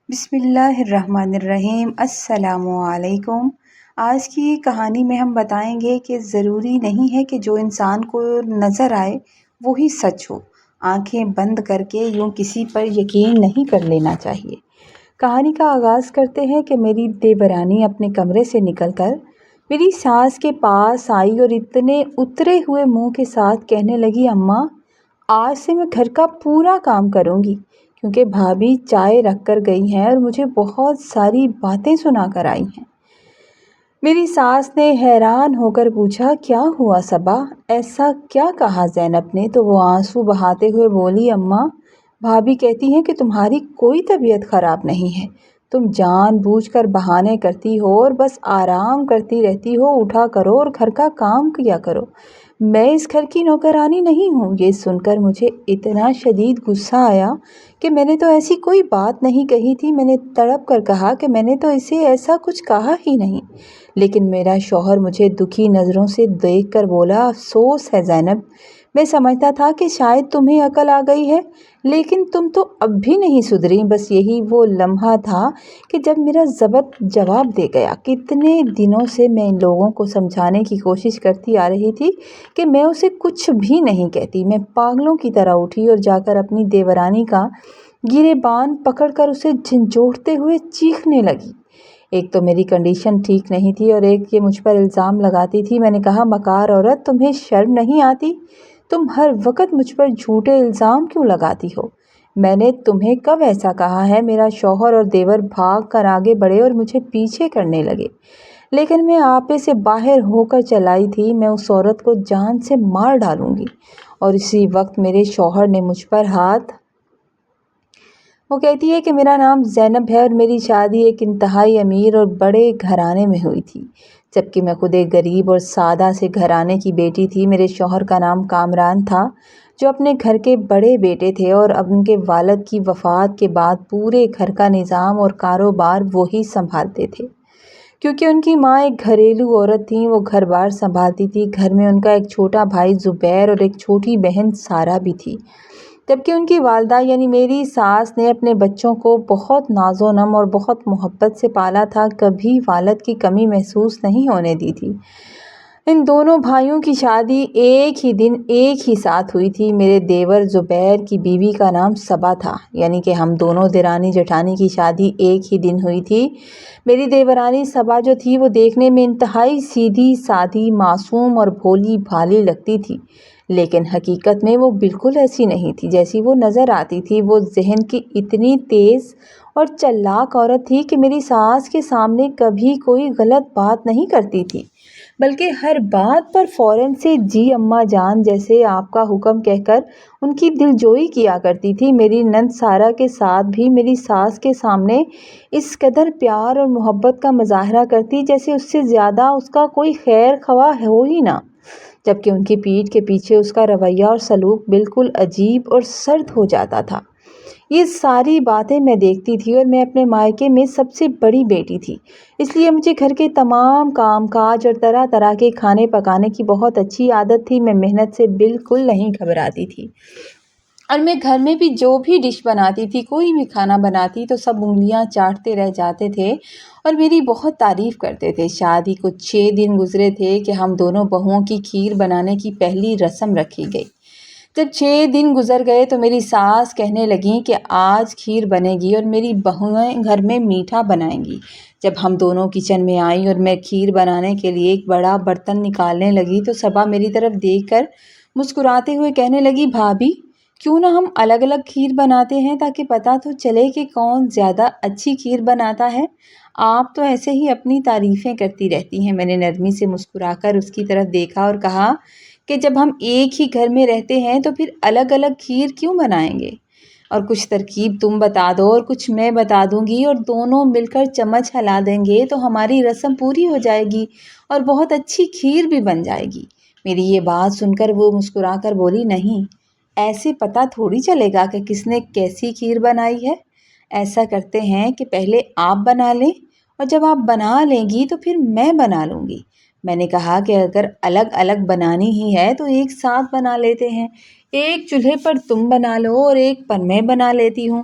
بسم اللہ الرحمن الرحیم۔ السلام علیکم۔ آج کی کہانی میں ہم بتائیں گے کہ ضروری نہیں ہے کہ جو انسان کو نظر آئے وہی سچ ہو۔ آنکھیں بند کر کے یوں کسی پر یقین نہیں کر لینا چاہیے۔ کہانی کا آغاز کرتے ہیں کہ میری دیورانی اپنے کمرے سے نکل کر میری ساس کے پاس آئی اور اتنے اترے ہوئے منہ کے ساتھ کہنے لگی، اماں آج سے میں گھر کا پورا کام کروں گی کیونکہ بھابھی چائے رکھ کر گئی ہیں اور مجھے بہت ساری باتیں سنا کر آئی ہیں۔ میری ساس نے حیران ہو کر پوچھا، کیا ہوا صبا؟ ایسا کیا کہا زینب نے؟ تو وہ آنسو بہاتے ہوئے بولی، اماں بھابھی کہتی ہیں کہ تمہاری کوئی طبیعت خراب نہیں ہے، تم جان بوجھ کر بہانے کرتی ہو اور بس آرام کرتی رہتی ہو، اٹھا کرو اور گھر کا کام کیا کرو، میں اس گھر کی نوکرانی نہیں ہوں۔ یہ سن کر مجھے اتنا شدید غصہ آیا کہ میں نے تو ایسی کوئی بات نہیں کہی تھی۔ میں نے تڑپ کر کہا کہ میں نے تو اسے ایسا کچھ کہا ہی نہیں، لیکن میرا شوہر مجھے دکھی نظروں سے دیکھ کر بولا، افسوس ہے زینب، میں سمجھتا تھا کہ شاید تمہیں عقل آ گئی ہے، لیکن تم تو اب بھی نہیں سدھری۔ بس یہی وہ لمحہ تھا کہ جب میرا ضبط جواب دے گیا۔ کتنے دنوں سے میں ان لوگوں کو سمجھانے کی کوشش کرتی آ رہی تھی کہ میں اسے کچھ بھی نہیں کہتی۔ میں پاگلوں کی طرح اٹھی اور جا کر اپنی دیورانی کا گریبان پکڑ کر اسے جھنجھوڑتے ہوئے چیخنے لگی۔ ایک تو میری کنڈیشن ٹھیک نہیں تھی اور ایک یہ مجھ پر الزام لگاتی تھی۔ میں نے کہا، مکار عورت، تمہیں شرم نہیں آتی؟ تم ہر وقت مجھ پر جھوٹے الزام کیوں لگاتی ہو؟ میں نے تمہیں کب ایسا کہا ہے؟ میرا شوہر اور دیور بھاگ کر آگے بڑھے اور مجھے پیچھے کرنے لگے، لیکن میں آپے سے باہر ہو کر چلائی تھی، میں اس عورت کو جان سے مار ڈالوں گی۔ اور اسی وقت میرے شوہر نے مجھ پر ہاتھ وہ کہتی ہے کہ میرا نام زینب ہے اور میری شادی ایک انتہائی امیر اور بڑے گھرانے میں ہوئی تھی، جبکہ میں خود ایک غریب اور سادہ سے گھرانے کی بیٹی تھی۔ میرے شوہر کا نام کامران تھا، جو اپنے گھر کے بڑے بیٹے تھے اور اب ان کے والد کی وفات کے بعد پورے گھر کا نظام اور کاروبار وہی سنبھالتے تھے۔ کیونکہ ان کی ماں ایک گھریلو عورت تھیں، وہ گھر بار سنبھالتی تھی۔ گھر میں ان کا ایک چھوٹا بھائی زبیر اور ایک چھوٹی بہن سارہ بھی تھی، جبکہ ان کی والدہ یعنی میری ساس نے اپنے بچوں کو بہت ناز و نم اور بہت محبت سے پالا تھا، کبھی والد کی کمی محسوس نہیں ہونے دی تھی۔ ان دونوں بھائیوں کی شادی ایک ہی دن ایک ہی ساتھ ہوئی تھی۔ میرے دیور زبیر کی بیوی کا نام صبا تھا، یعنی کہ ہم دونوں دیرانی جٹھانی کی شادی ایک ہی دن ہوئی تھی۔ میری دیورانی صبا جو تھی وہ دیکھنے میں انتہائی سیدھی سادھی، معصوم اور بھولی بھالی لگتی تھی، لیکن حقیقت میں وہ بالکل ایسی نہیں تھی جیسی وہ نظر آتی تھی۔ وہ ذہن کی اتنی تیز اور چلاک عورت تھی کہ میری ساس کے سامنے کبھی کوئی غلط بات نہیں کرتی تھی، بلکہ ہر بات پر فوراً سے جی اماں جان جیسے آپ کا حکم کہہ کر ان کی دلجوئی کیا کرتی تھی۔ میری نند سارہ کے ساتھ بھی میری ساس کے سامنے اس قدر پیار اور محبت کا مظاہرہ کرتی جیسے اس سے زیادہ اس کا کوئی خیر خواہ ہو ہی نہ، جبکہ ان کی پیٹھ کے پیچھے اس کا رویہ اور سلوک بالکل عجیب اور سرد ہو جاتا تھا۔ یہ ساری باتیں میں دیکھتی تھی اور میں اپنے مائکے میں سب سے بڑی بیٹی تھی، اس لیے مجھے گھر کے تمام کام کاج اور طرح طرح کے کھانے پکانے کی بہت اچھی عادت تھی۔ میں محنت سے بالکل نہیں گھبراتی تھی اور میں گھر میں بھی جو بھی ڈش بناتی تھی، کوئی بھی کھانا بناتی تو سب انگلیاں چاٹتے رہ جاتے تھے اور میری بہت تعریف کرتے تھے۔ شادی کو 6 دن گزرے تھے کہ ہم دونوں بہوؤں کی کھیر بنانے کی پہلی رسم رکھی گئی۔ جب 6 دن گزر گئے تو میری ساس کہنے لگیں کہ آج کھیر بنے گی اور میری بہوئیں گھر میں میٹھا بنائیں گی۔ جب ہم دونوں کچن میں آئیں اور میں کھیر بنانے کے لیے ایک بڑا برتن نکالنے لگی تو صبا میری طرف دیکھ کر مسکراتے ہوئے کہنے لگی، بھابھی کیوں نہ ہم الگ الگ کھیر بناتے ہیں تاکہ پتہ تو چلے کہ کون زیادہ اچھی کھیر بناتا ہے۔ آپ تو ایسے ہی اپنی تعریفیں کرتی رہتی ہیں۔ میں نے نرمی سے مسکرا کر اس کی طرف دیکھا اور کہا کہ جب ہم ایک ہی گھر میں رہتے ہیں تو پھر الگ الگ کھیر کیوں بنائیں گے؟ اور کچھ ترکیب تم بتا دو اور کچھ میں بتا دوں گی اور دونوں مل کر چمچ ہلا دیں گے تو ہماری رسم پوری ہو جائے گی اور بہت اچھی کھیر بھی بن جائے گی۔ میری یہ بات سن کر وہ مسکرا کر بولی، نہیں، ایسے پتہ تھوڑی چلے گا کہ کس نے کیسی کھیر بنائی ہے۔ ایسا کرتے ہیں کہ پہلے آپ بنا لیں اور جب آپ بنا لیں گی تو پھر میں بنا لوں گی۔ میں نے کہا کہ اگر الگ الگ بنانی ہی ہے تو ایک ساتھ بنا لیتے ہیں، ایک چولہے پر تم بنا لو اور ایک پر میں بنا لیتی ہوں۔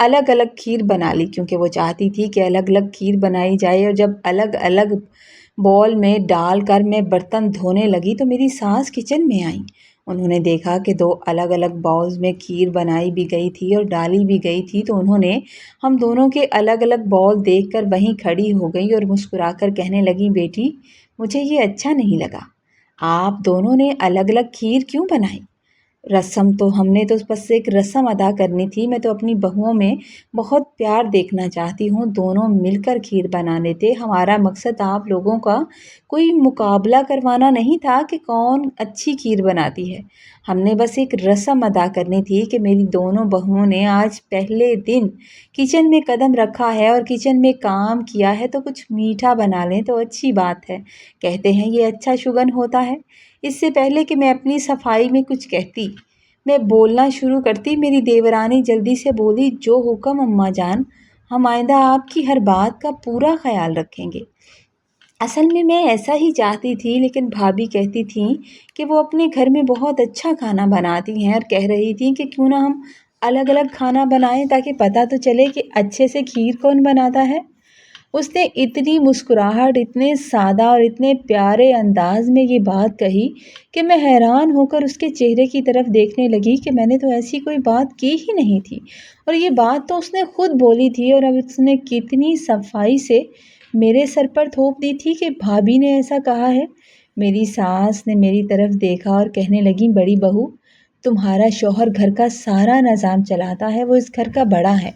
الگ الگ کھیر بنا لی کیونکہ وہ چاہتی تھی کہ الگ الگ کھیر بنائی جائے، اور جب الگ الگ بول میں ڈال کر میں برتن دھونے لگی تو میری ساس کچن میں آئیں۔ انہوں نے دیکھا کہ 2 الگ الگ باؤلز میں کھیر بنائی بھی گئی تھی اور ڈالی بھی گئی تھی، تو انہوں نے ہم دونوں کے الگ الگ باؤل دیکھ کر وہیں کھڑی ہو گئی اور مسکرا کر کہنے لگی، بیٹی مجھے یہ اچھا نہیں لگا، آپ دونوں نے الگ الگ کھیر کیوں بنائی؟ رسم تو ہم نے تو بس ایک رسم ادا کرنی تھی، میں تو اپنی بہوؤں میں بہت پیار دیکھنا چاہتی ہوں، دونوں مل کر کھیر بنانے تھے، ہمارا مقصد آپ لوگوں کا کوئی مقابلہ کروانا نہیں تھا کہ کون اچھی کھیر بناتی ہے، ہم نے بس ایک رسم ادا کرنی تھی کہ میری دونوں بہوؤں نے آج پہلے دن کچن میں قدم رکھا ہے اور کچن میں کام کیا ہے تو کچھ میٹھا بنا لیں تو اچھی بات ہے، کہتے ہیں یہ اچھا شگن ہوتا ہے۔ اس سے پہلے کہ میں اپنی صفائی میں کچھ کہتی، میں بولنا شروع کرتی، میری دیورانی جلدی سے بولی، جو حکم اماں جان، ہم آئندہ آپ کی ہر بات کا پورا خیال رکھیں گے۔ اصل میں ایسا ہی چاہتی تھی، لیکن بھابھی کہتی تھیں کہ وہ اپنے گھر میں بہت اچھا کھانا بناتی ہیں اور کہہ رہی تھیں کہ کیوں نہ ہم الگ الگ کھانا بنائیں تاکہ پتہ تو چلے کہ اچھے سے کھیر کون بناتا ہے۔ اس نے اتنی مسکراہٹ، اتنے سادہ اور اتنے پیارے انداز میں یہ بات کہی کہ میں حیران ہو کر اس کے چہرے کی طرف دیکھنے لگی کہ میں نے تو ایسی کوئی بات کی ہی نہیں تھی، اور یہ بات تو اس نے خود بولی تھی، اور اب اس نے کتنی صفائی سے میرے سر پر تھوپ دی تھی کہ بھابھی نے ایسا کہا ہے۔ میری ساس نے میری طرف دیکھا اور کہنے لگی، بڑی بہو، تمہارا شوہر گھر کا سارا نظام چلاتا ہے، وہ اس گھر کا بڑا ہے،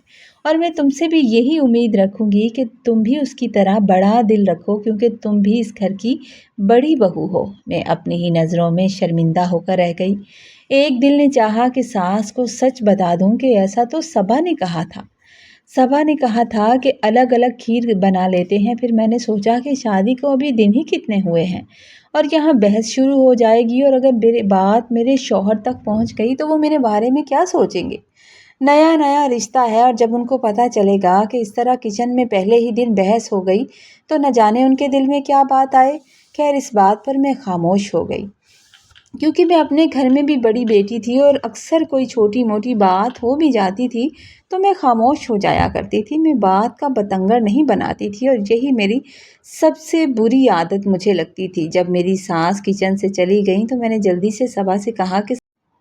اور میں تم سے بھی یہی امید رکھوں گی کہ تم بھی اس کی طرح بڑا دل رکھو، کیونکہ تم بھی اس گھر کی بڑی بہو ہو۔ میں اپنی ہی نظروں میں شرمندہ ہو کر رہ گئی۔ ایک دل نے چاہا کہ ساس کو سچ بتا دوں کہ ایسا تو صبا نے کہا تھا، صبا نے کہا تھا کہ الگ الگ کھیر بنا لیتے ہیں، پھر میں نے سوچا کہ شادی کو ابھی دن ہی کتنے ہوئے ہیں اور یہاں بحث شروع ہو جائے گی، اور اگر بات میرے شوہر تک پہنچ گئی تو وہ میرے بارے میں کیا سوچیں گے؟ نیا نیا رشتہ ہے، اور جب ان کو پتہ چلے گا کہ اس طرح کچن میں پہلے ہی دن بحث ہو گئی تو نہ جانے ان کے دل میں کیا بات آئے۔ خیر اس بات پر میں خاموش ہو گئی، کیونکہ میں اپنے گھر میں بھی بڑی بیٹی تھی اور اکثر کوئی چھوٹی موٹی بات ہو بھی جاتی تھی تو میں خاموش ہو جایا کرتی تھی، میں بات کا بتنگڑ نہیں بناتی تھی، اور یہی میری سب سے بری عادت مجھے لگتی تھی۔ جب میری ساس کچن سے چلی گئیں تو میں نے جلدی سے صبا سے کہا کہ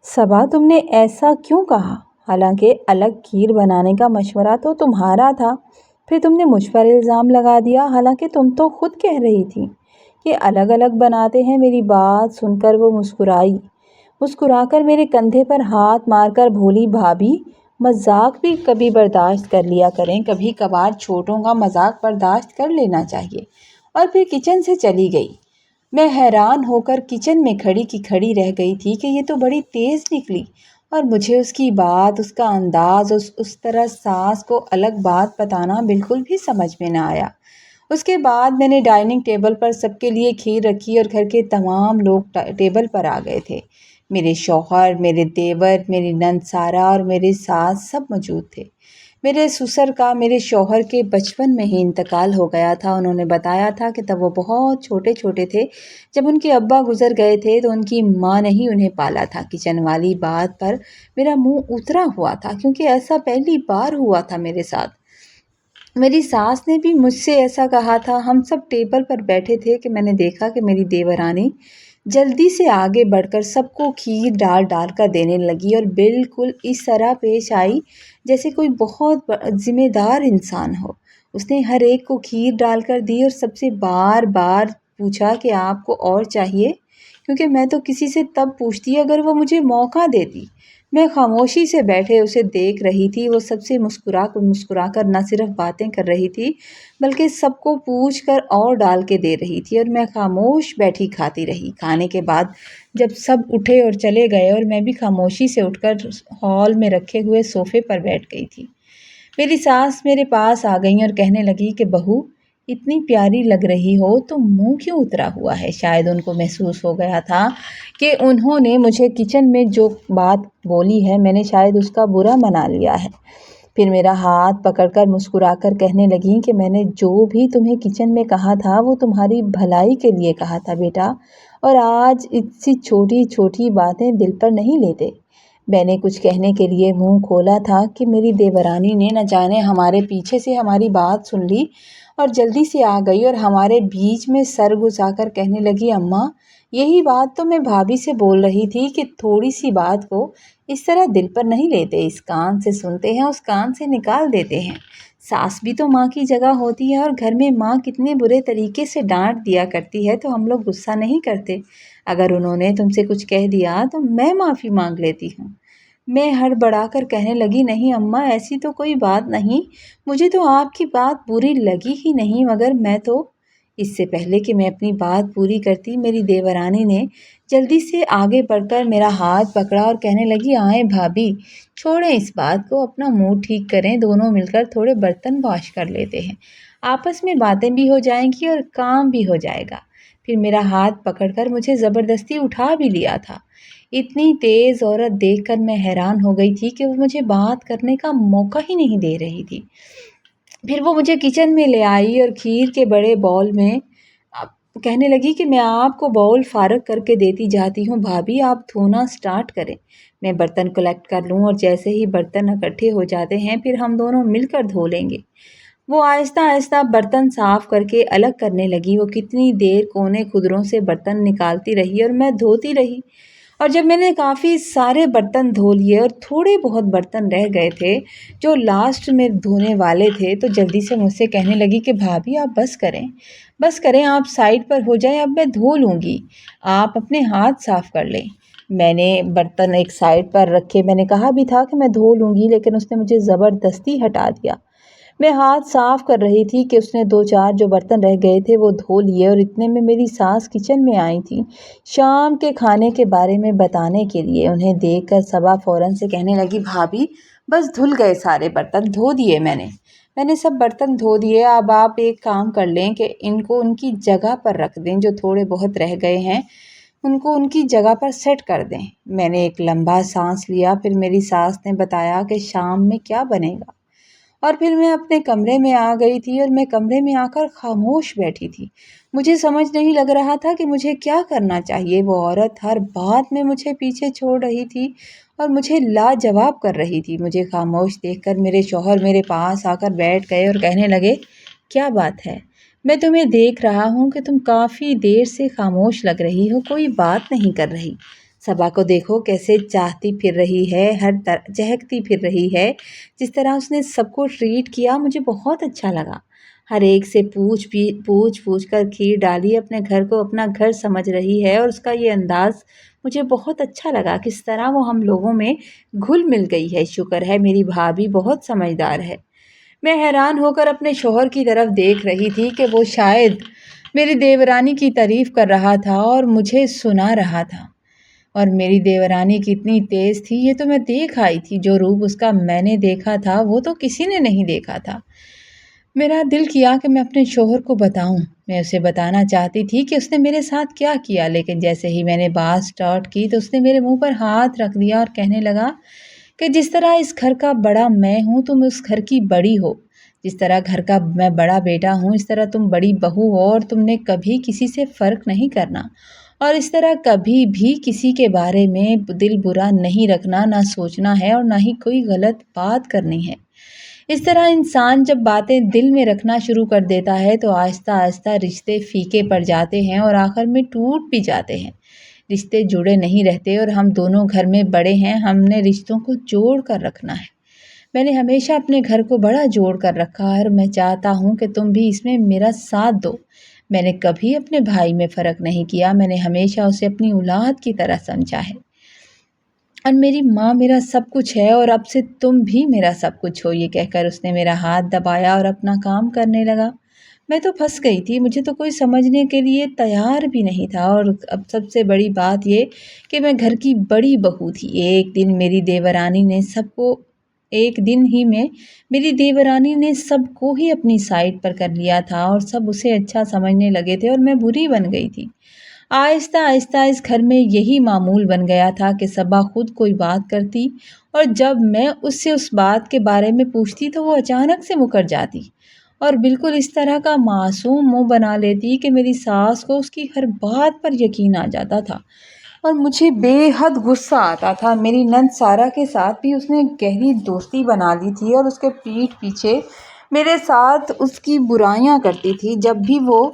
صبا تم نے ایسا کیوں کہا؟ حالانکہ الگ کھیر بنانے کا مشورہ تو تمہارا تھا، پھر تم نے مجھ پر الزام لگا دیا، حالانکہ تم تو خود کہہ رہی تھی کہ الگ الگ بناتے ہیں۔ میری بات سن کر وہ مسکرا کر میرے کندھے پر ہاتھ مار کر بولی، بھابھی مذاق بھی کبھی برداشت کر لیا کریں، کبھی کبھار چھوٹوں کا مذاق برداشت کر لینا چاہیے، اور پھر کچن سے چلی گئی۔ میں حیران ہو کر کچن میں کھڑی کی کھڑی رہ گئی تھی کہ یہ تو بڑی تیز نکلی، اور مجھے اس کی بات، اس کا انداز، اس طرح ساس کو الگ بات بتانا بالکل بھی سمجھ میں نہ آیا۔ اس کے بعد میں نے ڈائننگ ٹیبل پر سب کے لیے کھیر رکھی اور گھر کے تمام لوگ ٹیبل پر آ گئے تھے۔ میرے شوہر، میرے دیور، میری نند سارا اور میری ساس سب موجود تھے۔ میرے سسر کا میرے شوہر کے بچپن میں ہی انتقال ہو گیا تھا۔ انہوں نے بتایا تھا کہ تب وہ بہت چھوٹے چھوٹے تھے جب ان کے ابا گزر گئے تھے، تو ان کی ماں نے ہی انہیں پالا تھا۔ کچن والی بات پر میرا منہ اترا ہوا تھا، کیونکہ ایسا پہلی بار ہوا تھا میرے ساتھ۔ میری ساس نے بھی مجھ سے ایسا کہا تھا۔ ہم سب ٹیبل پر بیٹھے تھے کہ میں نے دیکھا کہ میری دیورانی جلدی سے آگے بڑھ کر سب کو کھیر ڈال ڈال کر دینے لگی، اور بالکل اس طرح پیش آئی جیسے کوئی بہت ذمہ دار انسان ہو۔ اس نے ہر ایک کو کھیر ڈال کر دی اور سب سے بار بار پوچھا کہ آپ کو اور چاہیے، کیونکہ میں تو کسی سے تب پوچھتی اگر وہ مجھے موقع دیتی۔ میں خاموشی سے بیٹھے اسے دیکھ رہی تھی، وہ سب سے مسکرا کر نہ صرف باتیں کر رہی تھی بلکہ سب کو پوچھ کر اور ڈال کے دے رہی تھی، اور میں خاموش بیٹھی کھاتی رہی۔ کھانے کے بعد جب سب اٹھے اور چلے گئے اور میں بھی خاموشی سے اٹھ کر ہال میں رکھے ہوئے صوفے پر بیٹھ گئی تھی، میری ساس میرے پاس آ گئیں اور کہنے لگی کہ بہو اتنی پیاری لگ رہی ہو تو منہ کیوں اترا ہوا ہے؟ شاید ان کو محسوس ہو گیا تھا کہ انہوں نے مجھے کچن میں جو بات بولی ہے میں نے شاید اس کا برا منا لیا ہے۔ پھر میرا ہاتھ پکڑ کر مسکرا کر کہنے لگیں کہ میں نے جو بھی تمہیں کچن میں کہا تھا وہ تمہاری بھلائی کے لیے کہا تھا بیٹا، اور آج ایسی چھوٹی چھوٹی باتیں دل پر نہیں لیتے۔ میں نے کچھ کہنے کے لیے منہ کھولا تھا کہ میری دیورانی نے نہ جانے ہمارے پیچھے سے ہماری بات سن لی اور جلدی سے آ گئی اور ہمارے بیچ میں سر گھسا کر کہنے لگی، اماں یہی بات تو میں بھابھی سے بول رہی تھی کہ تھوڑی سی بات کو اس طرح دل پر نہیں لیتے، اس کان سے سنتے ہیں اس کان سے نکال دیتے ہیں۔ ساس بھی تو ماں کی جگہ ہوتی ہے اور گھر میں ماں کتنے برے طریقے سے ڈانٹ دیا کرتی ہے تو ہم لوگ غصہ نہیں کرتے۔ اگر انہوں نے تم سے کچھ کہہ دیا تو میں معافی مانگ لیتی ہوں۔ میں ہڑبڑا کر کہنے لگی، نہیں اماں ایسی تو کوئی بات نہیں، مجھے تو آپ کی بات بری لگی ہی نہیں، مگر میں تو… اس سے پہلے کہ میں اپنی بات پوری کرتی میری دیورانی نے جلدی سے آگے بڑھ کر میرا ہاتھ پکڑا اور کہنے لگی، آئیں بھابھی چھوڑیں اس بات کو، اپنا موڈ ٹھیک کریں، دونوں مل کر تھوڑے برتن واش کر لیتے ہیں، آپس میں باتیں بھی ہو جائیں گی اور کام بھی ہو جائے گا۔ پھر میرا ہاتھ پکڑ کر مجھے زبردستی اٹھا بھی لیا تھا۔ اتنی تیز عورت دیکھ کر میں حیران ہو گئی تھی کہ وہ مجھے بات کرنے کا موقع ہی نہیں دے رہی تھی۔ پھر وہ مجھے کچن میں لے آئی اور کھیر کے بڑے باؤل میں کہنے لگی کہ میں آپ کو باؤل فارغ کر کے دیتی جاتی ہوں، بھابھی آپ دھونا سٹارٹ کریں، میں برتن کلیکٹ کر لوں اور جیسے ہی برتن اکٹھے ہو جاتے ہیں پھر ہم دونوں مل کر دھو لیں گے۔ وہ آہستہ آہستہ برتن صاف کر کے الگ کرنے لگی۔ وہ کتنی دیر کونے خدروں سے برتن نکالتی رہی اور میں دھوتی رہی، اور جب میں نے کافی سارے برتن دھو لیے اور تھوڑے بہت برتن رہ گئے تھے جو لاسٹ میں دھونے والے تھے تو جلدی سے مجھ سے کہنے لگی کہ بھابھی آپ بس کریں آپ سائڈ پر ہو جائیں، اب میں دھو لوں گی، آپ اپنے ہاتھ صاف کر لیں۔ میں نے برتن ایک سائڈ پر رکھے، میں نے کہا بھی تھا کہ میں دھو لوں گی لیکن اس نے مجھے زبردستی ہٹا دیا۔ میں ہاتھ صاف کر رہی تھی کہ اس نے دو چار جو برتن رہ گئے تھے وہ دھو لیے، اور اتنے میں میری ساس کچن میں آئی تھی شام کے کھانے کے بارے میں بتانے کے لیے۔ انہیں دیکھ کر صبا فوراً سے کہنے لگی، بھابھی بس دھل گئے سارے برتن، دھو دیے میں نے سب برتن دھو دیے، اب آپ ایک کام کر لیں کہ ان کو ان کی جگہ پر رکھ دیں، جو تھوڑے بہت رہ گئے ہیں ان کو ان کی جگہ پر سیٹ کر دیں۔ میں نے ایک لمبا سانس لیا، پھر میری ساس نے بتایا کہ شام میں کیا بنے گا، اور پھر میں اپنے کمرے میں آ گئی تھی اور میں کمرے میں آ کر خاموش بیٹھی تھی۔ مجھے سمجھ نہیں لگ رہا تھا کہ مجھے کیا کرنا چاہیے۔ وہ عورت ہر بات میں مجھے پیچھے چھوڑ رہی تھی اور مجھے لاجواب کر رہی تھی۔ مجھے خاموش دیکھ کر میرے شوہر میرے پاس آ کر بیٹھ گئے اور کہنے لگے، کیا بات ہے؟ میں تمہیں دیکھ رہا ہوں کہ تم کافی دیر سے خاموش لگ رہی ہو، کوئی بات نہیں کر رہی۔ صبا کو دیکھو کیسے چاہتی پھر رہی ہے، چہکتی پھر رہی ہے۔ جس طرح اس نے سب کو ٹریٹ کیا مجھے بہت اچھا لگا۔ ہر ایک سے پوچھ کر کھیر ڈالی، اپنے گھر کو اپنا گھر سمجھ رہی ہے، اور اس کا یہ انداز مجھے بہت اچھا لگا، کس طرح وہ ہم لوگوں میں گھل مل گئی ہے۔ شکر ہے میری بھابھی بہت سمجھدار ہے۔ میں حیران ہو کر اپنے شوہر کی طرف دیکھ رہی تھی کہ وہ شاید میری دیورانی کی تعریف کر رہا تھا اور مجھے سنا رہا تھا، اور میری دیورانی کتنی تیز تھی یہ تو میں دیکھ آئی تھی۔ جو روپ اس کا میں نے دیکھا تھا وہ تو کسی نے نہیں دیکھا تھا۔ میرا دل کیا کہ میں اپنے شوہر کو بتاؤں، میں اسے بتانا چاہتی تھی کہ اس نے میرے ساتھ کیا کیا، لیکن جیسے ہی میں نے بات سٹارٹ کی تو اس نے میرے منہ پر ہاتھ رکھ دیا اور کہنے لگا کہ جس طرح اس گھر کا بڑا میں ہوں تم اس گھر کی بڑی ہو، جس طرح گھر کا میں بڑا بیٹا ہوں اس طرح تم بڑی بہو ہو، اور تم نے کبھی کسی سے فرق نہیں کرنا، اور اس طرح کبھی بھی کسی کے بارے میں دل برا نہیں رکھنا، نہ سوچنا ہے اور نہ ہی کوئی غلط بات کرنی ہے۔ اس طرح انسان جب باتیں دل میں رکھنا شروع کر دیتا ہے تو آہستہ آہستہ رشتے پھیکے پڑ جاتے ہیں اور آخر میں ٹوٹ بھی جاتے ہیں۔ رشتے جڑے نہیں رہتے، اور ہم دونوں گھر میں بڑے ہیں، ہم نے رشتوں کو جوڑ کر رکھنا ہے۔ میں نے ہمیشہ اپنے گھر کو بڑا جوڑ کر رکھا ہے اور میں چاہتا ہوں کہ تم بھی اس میں میرا ساتھ دو۔ میں نے کبھی اپنے بھائی میں فرق نہیں کیا، میں نے ہمیشہ اسے اپنی اولاد کی طرح سمجھا ہے، اور میری ماں میرا سب کچھ ہے، اور اب سے تم بھی میرا سب کچھ ہو۔ یہ کہہ کر اس نے میرا ہاتھ دبایا اور اپنا کام کرنے لگا۔ میں تو پھنس گئی تھی، مجھے تو کوئی سمجھنے کے لیے تیار بھی نہیں تھا، اور اب سب سے بڑی بات یہ کہ میں گھر کی بڑی بہو تھی۔ ایک دن ہی میں میری دیورانی نے سب کو ہی اپنی سائڈ پر کر لیا تھا، اور سب اسے اچھا سمجھنے لگے تھے اور میں بری بن گئی تھی۔ آہستہ آہستہ اس گھر میں یہی معمول بن گیا تھا کہ صبا خود کوئی بات کرتی اور جب میں اس سے اس بات کے بارے میں پوچھتی تو وہ اچانک سے مکر جاتی اور بالکل اس طرح کا معصوم منہ بنا لیتی کہ میری ساس کو اس کی ہر بات پر یقین آ جاتا تھا۔ اور مجھے بے حد غصہ آتا تھا۔ میری نند سارا کے ساتھ بھی اس نے گہری دوستی بنا لی تھی اور اس کے پیٹھ پیچھے میرے ساتھ اس کی برائیاں کرتی تھی۔ جب بھی وہ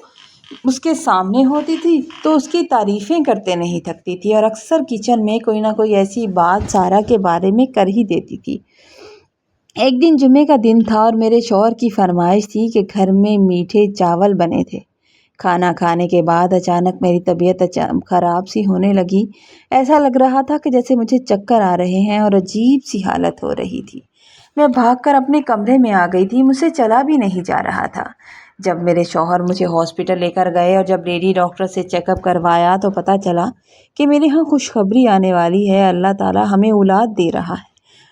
اس کے سامنے ہوتی تھی تو اس کی تعریفیں کرتے نہیں تھکتی تھی، اور اکثر کچن میں کوئی نہ کوئی ایسی بات سارا کے بارے میں کر ہی دیتی تھی۔ ایک دن جمعے کا دن تھا اور میرے شوہر کی فرمائش تھی کہ گھر میں میٹھے چاول بنے تھے۔ کھانا کھانے کے بعد اچانک میری طبیعت خراب سی ہونے لگی۔ ایسا لگ رہا تھا کہ جیسے مجھے چکر آ رہے ہیں اور عجیب سی حالت ہو رہی تھی۔ میں بھاگ کر اپنے کمرے میں آ گئی تھی، مجھ سے چلا بھی نہیں جا رہا تھا۔ جب میرے شوہر مجھے ہاسپٹل لے کر گئے اور جب لیڈی ڈاکٹر سے چیک اپ کروایا تو پتہ چلا کہ میرے ہاں خوشخبری آنے والی ہے، اللہ تعالیٰ ہمیں اولاد دے رہا ہے۔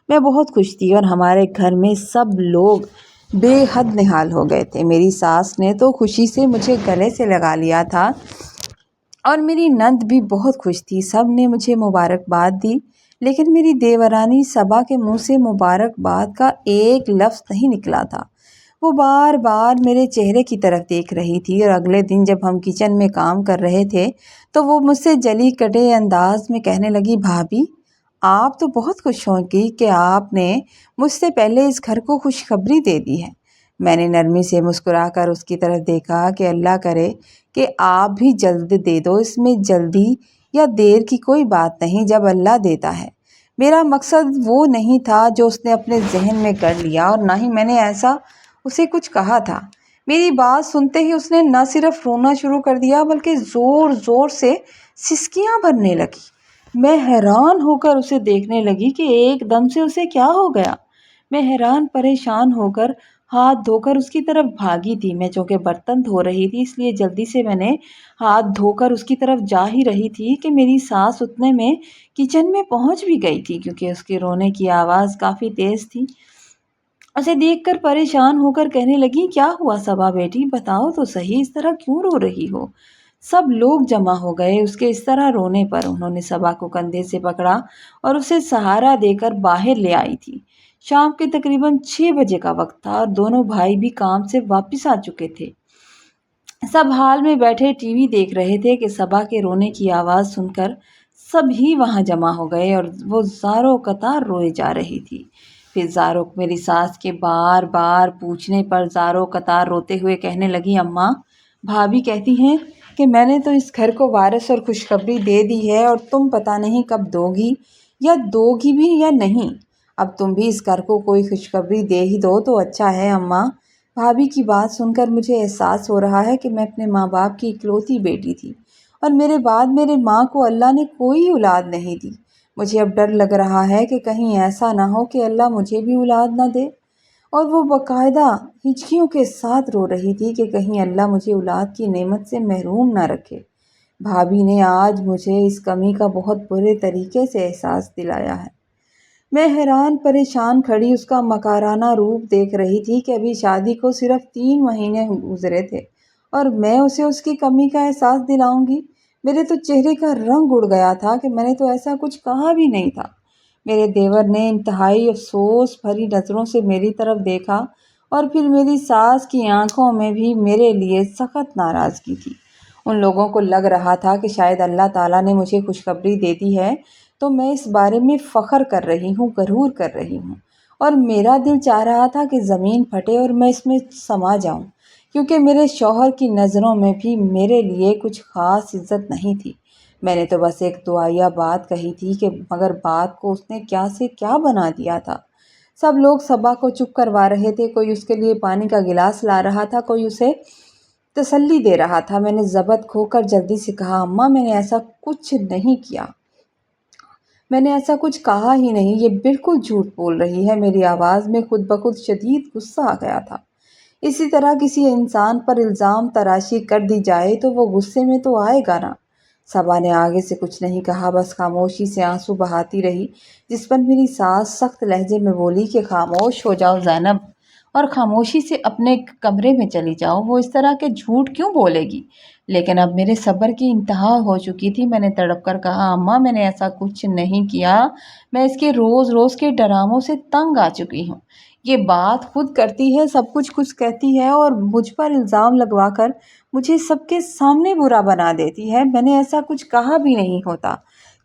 میں بہت خوش تھی اور ہمارے گھر میں سب لوگ بے حد نہال ہو گئے تھے۔ میری ساس نے تو خوشی سے مجھے گلے سے لگا لیا تھا اور میری نند بھی بہت خوش تھی۔ سب نے مجھے مبارکباد دی، لیکن میری دیورانی صبا کے منہ سے مبارکباد کا ایک لفظ نہیں نکلا تھا۔ وہ بار بار میرے چہرے کی طرف دیکھ رہی تھی، اور اگلے دن جب ہم کچن میں کام کر رہے تھے تو وہ مجھ سے جلی کٹے انداز میں کہنے لگی، بھابھی آپ تو بہت خوش ہوں گی کہ آپ نے مجھ سے پہلے اس گھر کو خوشخبری دے دی ہے۔ میں نے نرمی سے مسکرا کر اس کی طرف دیکھا کہ اللہ کرے کہ آپ بھی جلد دے دو، اس میں جلدی یا دیر کی کوئی بات نہیں جب اللہ دیتا ہے۔ میرا مقصد وہ نہیں تھا جو اس نے اپنے ذہن میں کر لیا، اور نہ ہی میں نے ایسا اسے کچھ کہا تھا۔ میری بات سنتے ہی اس نے نہ صرف رونا شروع کر دیا بلکہ زور زور سے سسکیاں بھرنے لگی۔ میں حیران ہو کر اسے دیکھنے لگی کہ ایک دم سے اسے کیا ہو گیا۔ میں حیران پریشان ہو کر ہاتھ دھو کر اس کی طرف بھاگی تھی۔ میں چونکہ برتن دھو رہی تھی اس لیے جلدی سے میں نے ہاتھ دھو کر اس کی طرف جا ہی رہی تھی کہ میری ساس اتنے میں کچن میں پہنچ بھی گئی تھی، کیونکہ اس کے رونے کی آواز کافی تیز تھی۔ اسے دیکھ کر پریشان ہو کر کہنے لگی، کیا ہوا صبا بیٹی، بتاؤ تو صحیح، اس طرح کیوں رو رہی ہو؟ سب لوگ جمع ہو گئے اس کے اس طرح رونے پر۔ انہوں نے صبا کو کندھے سے پکڑا اور اسے سہارا دے کر باہر لے آئی تھی۔ شام کے تقریباً 6 بجے کا وقت تھا اور دونوں بھائی بھی کام سے واپس آ چکے تھے۔ سب ہال میں بیٹھے ٹی وی دیکھ رہے تھے کہ صبا کے رونے کی آواز سن کر سب ہی وہاں جمع ہو گئے اور وہ زاروں قطار روئے جا رہی تھی۔ پھر زاروں میری ساس کے بار بار پوچھنے پر زاروں قطار روتے ہوئے کہنے لگی، اماں بھابھی کہتی ہیں کہ میں نے تو اس گھر کو وارث اور خوشخبری دے دی ہے، اور تم پتہ نہیں کب دو گی بھی یا نہیں۔ اب تم بھی اس گھر کو کوئی خوشخبری دے ہی دو تو اچھا ہے اماں۔ بھابھی کی بات سن کر مجھے احساس ہو رہا ہے کہ میں اپنے ماں باپ کی اکلوتی بیٹی تھی، اور میرے بعد میرے ماں کو اللہ نے کوئی اولاد نہیں دی۔ مجھے اب ڈر لگ رہا ہے کہ کہیں ایسا نہ ہو کہ اللہ مجھے بھی اولاد نہ دے، اور وہ باقاعدہ ہچکیوں کے ساتھ رو رہی تھی کہ کہیں اللہ مجھے اولاد کی نعمت سے محروم نہ رکھے۔ بھابھی نے آج مجھے اس کمی کا بہت برے طریقے سے احساس دلایا ہے۔ میں حیران پریشان کھڑی اس کا مکارانہ روپ دیکھ رہی تھی کہ ابھی شادی کو صرف 3 مہینے گزرے تھے اور میں اسے اس کی کمی کا احساس دلاؤں گی۔ میرے تو چہرے کا رنگ اڑ گیا تھا کہ میں نے تو ایسا کچھ کہا بھی نہیں تھا۔ میرے دیور نے انتہائی افسوس بھری نظروں سے میری طرف دیکھا، اور پھر میری ساس کی آنکھوں میں بھی میرے لیے سخت ناراضگی تھی۔ ان لوگوں کو لگ رہا تھا کہ شاید اللہ تعالیٰ نے مجھے خوشخبری دے دی ہے تو میں اس بارے میں فخر کر رہی ہوں، غرور کر رہی ہوں، اور میرا دل چاہ رہا تھا کہ زمین پھٹے اور میں اس میں سما جاؤں، کیونکہ میرے شوہر کی نظروں میں بھی میرے لیے کچھ خاص عزت نہیں تھی۔ میں نے تو بس ایک دعائیہ بات کہی تھی کہ مگر بات کو اس نے کیا سے کیا بنا دیا تھا۔ سب لوگ صبا کو چپ کروا رہے تھے، کوئی اس کے لیے پانی کا گلاس لا رہا تھا، کوئی اسے تسلی دے رہا تھا۔ میں نے ضبط کھو کر جلدی سے کہا، اماں میں نے ایسا کچھ نہیں کیا، میں نے ایسا کچھ کہا ہی نہیں، یہ بالکل جھوٹ بول رہی ہے۔ میری آواز میں خود بخود شدید غصہ آ گیا تھا۔ اسی طرح کسی انسان پر الزام تراشی کر دی جائے تو وہ غصے میں تو آئے گا نا۔ صبا نے آگے سے کچھ نہیں کہا، بس خاموشی سے آنسو بہاتی رہی، جس پر میری ساس سخت لہجے میں بولی کہ خاموش ہو جاؤ زینب، اور خاموشی سے اپنے کمرے میں چلی جاؤ، وہ اس طرح کے جھوٹ کیوں بولے گی؟ لیکن اب میرے صبر کی انتہا ہو چکی تھی۔ میں نے تڑپ کر کہا، اماں میں نے ایسا کچھ نہیں کیا، میں اس کے روز روز کے ڈراموں سے تنگ آ چکی ہوں۔ یہ بات خود کرتی ہے، سب کچھ کہتی ہے اور مجھ پر الزام لگوا کر مجھے سب کے سامنے برا بنا دیتی ہے۔ میں نے ایسا کچھ کہا بھی نہیں ہوتا۔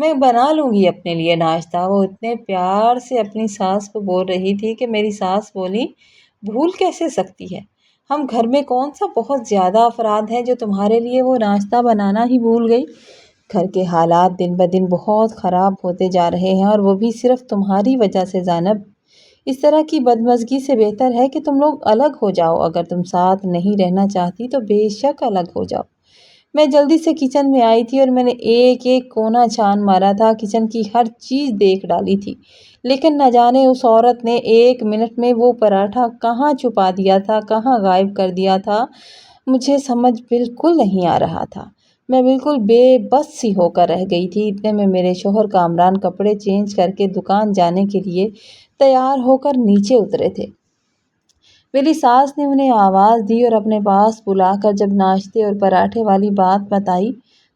میں بنا لوں گی اپنے لیے ناشتہ۔ وہ اتنے پیار سے اپنی ساس کو بول رہی تھی کہ میری ساس بولی بھول کیسے سکتی ہے، ہم گھر میں کون سا بہت زیادہ افراد ہیں جو تمہارے لیے وہ ناشتہ بنانا ہی بھول گئی۔ گھر کے حالات دن بدن بہت خراب ہوتے جا رہے ہیں اور وہ بھی صرف تمہاری وجہ سے زینب۔ اس طرح کی بدمزگی سے بہتر ہے کہ تم لوگ الگ ہو جاؤ، اگر تم ساتھ نہیں رہنا چاہتی تو بے شک الگ ہو جاؤ۔ میں جلدی سے کچن میں آئی تھی اور میں نے ایک ایک کونا چھان مارا تھا، کچن کی ہر چیز دیکھ ڈالی تھی، لیکن نہ جانے اس عورت نے 1 منٹ میں وہ پراٹھا کہاں چھپا دیا تھا، کہاں غائب کر دیا تھا، مجھے سمجھ بالکل نہیں آ رہا تھا۔ میں بالکل بے بس سی ہو کر رہ گئی تھی۔ اتنے میں میرے شوہر کامران کپڑے چینج کر کے دکان جانے کے لیے تیار ہو کر نیچے اترے تھے۔ میری ساس نے انہیں آواز دی اور اپنے پاس بلا کر جب ناشتے اور پراٹھے والی بات بتائی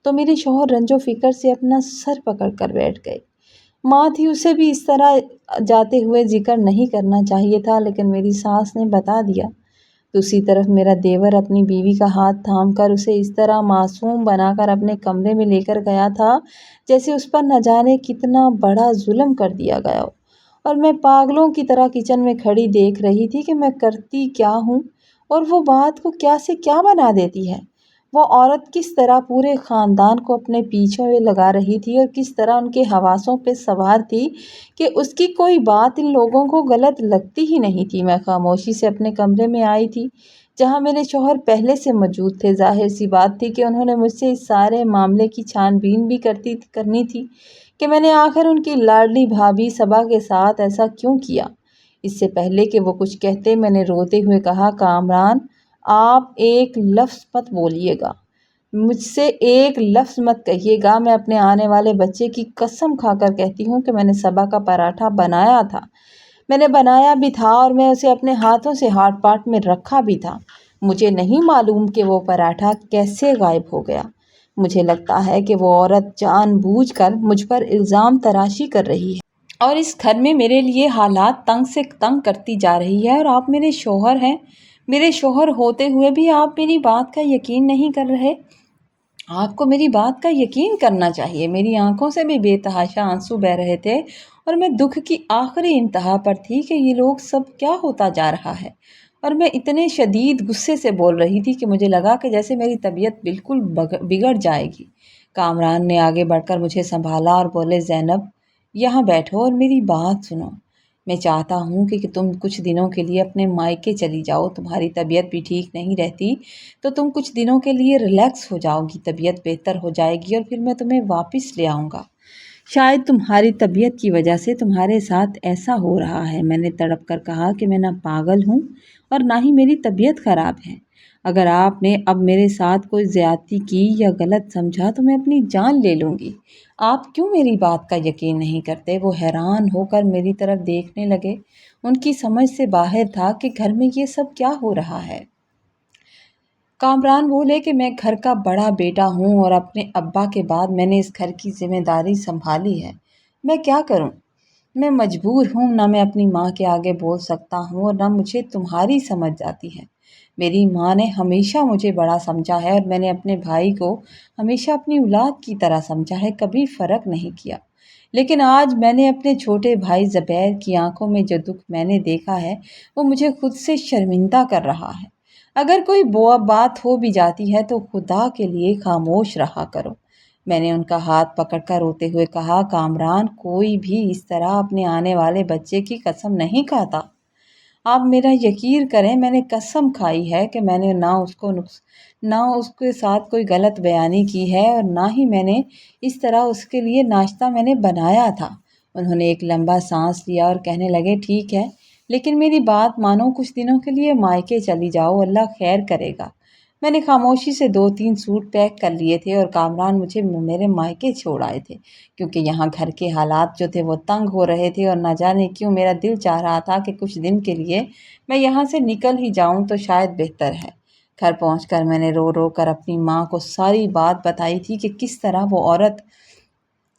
تو میرے شوہر رنج و فکر سے اپنا سر پکڑ کر بیٹھ گئے۔ ماں تھی، اسے بھی اس طرح جاتے ہوئے ذکر نہیں کرنا چاہیے تھا، لیکن میری ساس نے بتا دیا۔ دوسری طرف میرا دیور اپنی بیوی کا ہاتھ تھام کر اسے اس طرح معصوم بنا کر اپنے کمرے میں لے کر گیا تھا جیسے اس پر نہ جانے کتنا بڑا ظلم کر دیا گیا ہو، اور میں پاگلوں کی طرح کچن میں کھڑی دیکھ رہی تھی کہ میں کرتی کیا ہوں اور وہ بات کو کیا سے کیا بنا دیتی ہے۔ وہ عورت کس طرح پورے خاندان کو اپنے پیچھے لگا رہی تھی اور کس طرح ان کے حواسوں پہ سوار تھی کہ اس کی کوئی بات ان لوگوں کو غلط لگتی ہی نہیں تھی۔ میں خاموشی سے اپنے کمرے میں آئی تھی جہاں میرے شوہر پہلے سے موجود تھے۔ ظاہر سی بات تھی کہ انہوں نے مجھ سے اس سارے معاملے کی چھان بین بھی کرنی تھی کہ میں نے آخر ان کی لاڈلی بھابھی صبا کے ساتھ ایسا کیوں کیا۔ اس سے پہلے کہ وہ کچھ کہتے میں نے روتے ہوئے کہا، کامران آپ ایک لفظ مت بولیے گا، مجھ سے ایک لفظ مت کہیے گا، میں اپنے آنے والے بچے کی قسم کھا کر کہتی ہوں کہ میں نے صبا کا پراٹھا بنایا تھا، میں نے بنایا بھی تھا اور میں اسے اپنے ہاتھوں سے ہاٹ پاٹ میں رکھا بھی تھا۔ مجھے نہیں معلوم کہ وہ پراٹھا کیسے غائب ہو گیا۔ مجھے لگتا ہے کہ وہ عورت جان بوجھ کر مجھ پر الزام تراشی کر رہی ہے اور اس گھر میں میرے لیے حالات تنگ سے تنگ کرتی جا رہی ہے، اور آپ میرے شوہر ہیں، میرے شوہر ہوتے ہوئے بھی آپ میری بات کا یقین نہیں کر رہے۔ آپ کو میری بات کا یقین کرنا چاہیے۔ میری آنکھوں سے بھی بے تحاشا آنسو بہہ رہے تھے اور میں دکھ کی آخری انتہا پر تھی کہ یہ لوگ سب کیا ہوتا جا رہا ہے، اور میں اتنے شدید غصے سے بول رہی تھی کہ مجھے لگا کہ جیسے میری طبیعت بالکل بگڑ جائے گی۔ کامران نے آگے بڑھ کر مجھے سنبھالا اور بولے، زینب یہاں بیٹھو اور میری بات سنو۔ میں چاہتا ہوں کہ تم کچھ دنوں کے لیے اپنے مائکے چلی جاؤ، تمہاری طبیعت بھی ٹھیک نہیں رہتی تو تم کچھ دنوں کے لیے ریلیکس ہو جاؤ گی، طبیعت بہتر ہو جائے گی اور پھر میں تمہیں واپس لے آؤں گا۔ شاید تمہاری طبیعت کی وجہ سے تمہارے ساتھ ایسا ہو رہا ہے۔ میں نے تڑپ کر کہا کہ میں نہ پاگل ہوں اور نہ ہی میری طبیعت خراب ہے۔ اگر آپ نے اب میرے ساتھ کوئی زیادتی کی یا غلط سمجھا تو میں اپنی جان لے لوں گی۔ آپ کیوں میری بات کا یقین نہیں کرتے؟ وہ حیران ہو کر میری طرف دیکھنے لگے۔ ان کی سمجھ سے باہر تھا کہ گھر میں یہ سب کیا ہو رہا ہے۔ کامران بولے کہ میں گھر کا بڑا بیٹا ہوں اور اپنے ابا کے بعد میں نے اس گھر کی ذمہ داری سنبھالی ہے، میں کیا کروں؟ میں مجبور ہوں، نہ میں اپنی ماں کے آگے بول سکتا ہوں اور نہ مجھے تمہاری سمجھ جاتی ہے۔ میری ماں نے ہمیشہ مجھے بڑا سمجھا ہے اور میں نے اپنے بھائی کو ہمیشہ اپنی اولاد کی طرح سمجھا ہے، کبھی فرق نہیں کیا۔ لیکن آج میں نے اپنے چھوٹے بھائی زبیر کی آنکھوں میں جو دکھ میں نے دیکھا ہے وہ مجھے خود سے شرمندہ کر رہا ہے۔ اگر کوئی بات ہو بھی جاتی ہے تو خدا کے لیے خاموش رہا کرو۔ میں نے ان کا ہاتھ پکڑ کر روتے ہوئے کہا، کامران کوئی بھی اس طرح اپنے آنے والے بچے کی قسم نہیں کھاتا۔ آپ میرا یقین کریں، میں نے قسم کھائی ہے کہ میں نے نہ اس کے ساتھ کوئی غلط بیانی کی ہے اور نہ ہی میں نے اس طرح اس کے لیے ناشتہ میں نے بنایا تھا۔ انہوں نے ایک لمبا سانس لیا اور کہنے لگے، ٹھیک ہے، لیکن میری بات مانو، کچھ دنوں کے لیے مائکے چلی جاؤ، اللہ خیر کرے گا۔ میں نے خاموشی سے 2-3 سوٹ پیک کر لیے تھے اور کامران مجھے میرے مائکے چھوڑ آئے تھے، کیونکہ یہاں گھر کے حالات جو تھے وہ تنگ ہو رہے تھے اور نہ جانے کیوں میرا دل چاہ رہا تھا کہ کچھ دن کے لیے میں یہاں سے نکل ہی جاؤں تو شاید بہتر ہے۔ گھر پہنچ کر میں نے رو رو کر اپنی ماں کو ساری بات بتائی تھی کہ کس طرح وہ عورت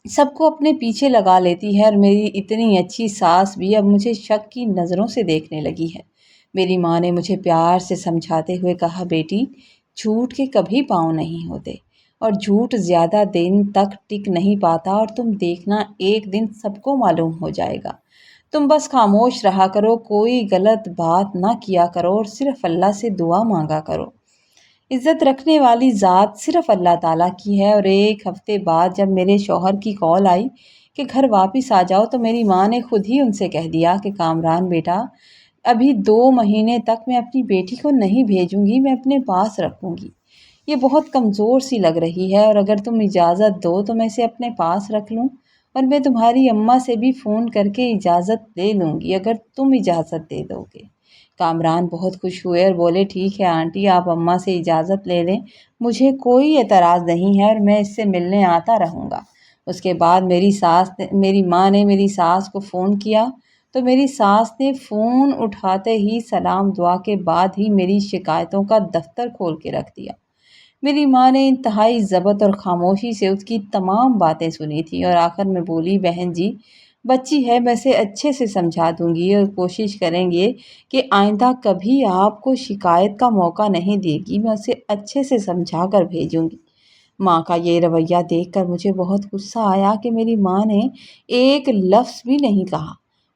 سب کو اپنے پیچھے لگا لیتی ہے اور میری اتنی اچھی ساس بھی اب مجھے شک کی نظروں سے دیکھنے لگی ہے۔ میری ماں نے مجھے پیار سے سمجھاتے ہوئے کہا، بیٹی جھوٹ کے کبھی پاؤں نہیں ہوتے، اور جھوٹ زیادہ دن تک ٹک نہیں پاتا، اور تم دیکھنا ایک دن سب کو معلوم ہو جائے گا۔ تم بس خاموش رہا کرو، کوئی غلط بات نہ کیا کرو اور صرف اللہ سے دعا مانگا کرو۔ عزت رکھنے والی ذات صرف اللہ تعالیٰ کی ہے۔ اور ایک ہفتے بعد جب میرے شوہر کی کال آئی کہ گھر واپس آ جاؤ، تو میری ماں نے خود ہی ان سے کہہ دیا کہ کامران بیٹا، ابھی 2 مہینے تک میں اپنی بیٹی کو نہیں بھیجوں گی، میں اپنے پاس رکھوں گی۔ یہ بہت کمزور سی لگ رہی ہے، اور اگر تم اجازت دو تو میں اسے اپنے پاس رکھ لوں، اور میں تمہاری اماں سے بھی فون کر کے اجازت لے لوں گی اگر تم اجازت دے دو گے۔ کامران بہت خوش ہوئے اور بولے، ٹھیک ہے آنٹی، آپ اماں سے اجازت لے لیں، مجھے کوئی اعتراض نہیں ہے اور میں اس سے ملنے آتا رہوں گا۔ اس کے بعد میری ماں نے میری ساس کو فون کیا، تو میری ساس نے فون اٹھاتے ہی سلام دعا کے بعد ہی میری شکایتوں کا دفتر کھول کے رکھ دیا۔ میری ماں نے انتہائی ضبط اور خاموشی سے اس کی تمام باتیں سنی تھیں، اور آخر میں بولی، بہن جی، بچی ہے، میں اسے اچھے سے سمجھا دوں گی اور کوشش کریں گے کہ آئندہ کبھی آپ کو شکایت کا موقع نہیں دے گی، میں اسے اچھے سے سمجھا کر بھیجوں گی۔ ماں کا یہ رویہ دیکھ کر مجھے بہت غصہ آیا کہ میری ماں نے ایک لفظ بھی نہیں کہا۔